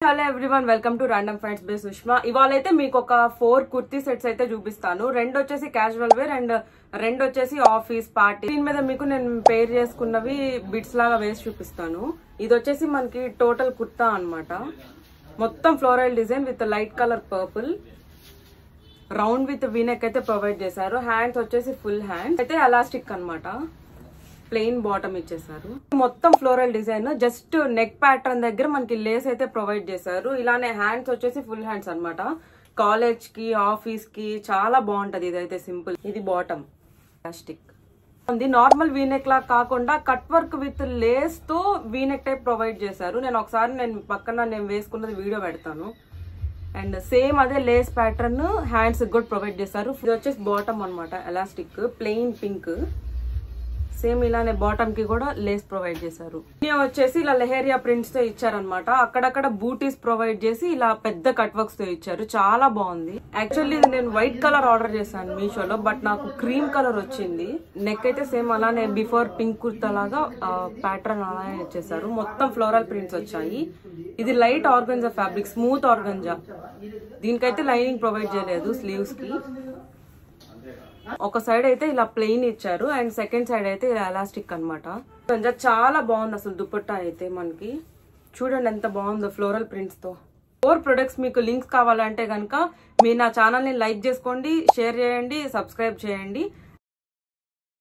Hello everyone, welcome to random finds by Sushma. ఇవాళైతే మీకు ఒక 4 కుర్తీ సెట్స్ అయితే చూపిస్తాను. 2 వచ్చేసి క్యాజువల్ వేర్ అండ్ 2 వచ్చేసి ఆఫీస్ పార్టీ. దీని మీద మీకు నేను పేర్ చేసుకున్నవి బిట్స్ లాగా వేసి చూపిస్తాను. ఇది వచ్చేసి మనకి టోటల్ కుర్తా అన్నమాట. మొత్తం floral design with light colour purple, round with V-neck అయితే ప్రొవైడ్ చేశారు. హ్యాండ్స్ వచ్చేసి ఫుల్ హ్యాండ్స్ అయితే ఎలాస్టిక్ అన్నమాట. ప్లెయిన్ బాటమ్ ఇచ్చేసారు. మొత్తం floral design, just neck pattern దగ్గర మనకి లేస్ అయితే ప్రొవైడ్ చేశారు. ఇలానే హ్యాండ్స్ వచ్చేసి ఫుల్ హ్యాండ్స్ అన్నమాట. కాలేజ్ కి, ఆఫీస్ కి చాలా బాగుంటది. ఇదైతే సింపుల్. ఇది బాటమ్ ప్లాస్టిక్ ఉంది. నార్మల్ వీనెక్ లా కాకుండా కట్ వర్క్ విత్ లేస్ తో వీనెక్ టైప్ ప్రొవైడ్ చేశారు. నేను పక్కన వేసుకున్నది వీడియో పెడతాను. అండ్ సేమ్ అదే లేస్ ప్యాటర్న్ హ్యాండ్స్ కూడా ప్రొవైడ్ చేశారు. ఇది వచ్చేసి బాటమ్ అన్నమాట, ఎలాస్టిక్ ప్లెయిన్ పింక్. సేమ్ ఇలానే బాటమ్ కి కూడా లేస్ ప్రొవైడ్ చేశారు. వచ్చేసి ఇలా లెహేరియా ప్రింట్స్ తో ఇచ్చారనమాట. అక్కడక్కడ బూటీస్ ప్రొవైడ్ చేసి ఇలా పెద్ద కట్ వర్క్స్ తో ఇచ్చారు. చాలా బాగుంది. యాక్చువల్లీ ఇది నేను వైట్ కలర్ ఆర్డర్ చేశాను మీషోలో, బట్ నాకు క్రీమ్ కలర్ వచ్చింది. నెక్ అయితే సేమ్ అలానే బిఫోర్ పింక్ కుర్తా లాగా ప్యాటర్న్ అలానే ఇచ్చేసారు. మొత్తం ఫ్లోరల్ ప్రింట్స్ వచ్చాయి. ఇది light organza fabric, smooth organza. దీనికైతే లైనింగ్ ప్రొవైడ్ చేయలేదు స్లీవ్స్ కి. ఒక సైడ్ అయితే ఇలా ప్లెయిన్ ఇచ్చారు అండ్ సెకండ్ సైడ్ అయితే ఇలా ఎలాస్టిక్ అనమాట. చాలా బాగుంది అసలు దుపట్టా అయితే. మనకి చూడండి ఎంత బాగుందో ఫ్లోరల్ ప్రింట్స్ తో. 4 ప్రొడక్ట్స్ మీకు లింక్స్ కావాలంటే కనుక మీరు నా ఛానల్ ని లైక్ చేసుకోండి, షేర్ చేయండి, సబ్స్క్రైబ్ చేయండి.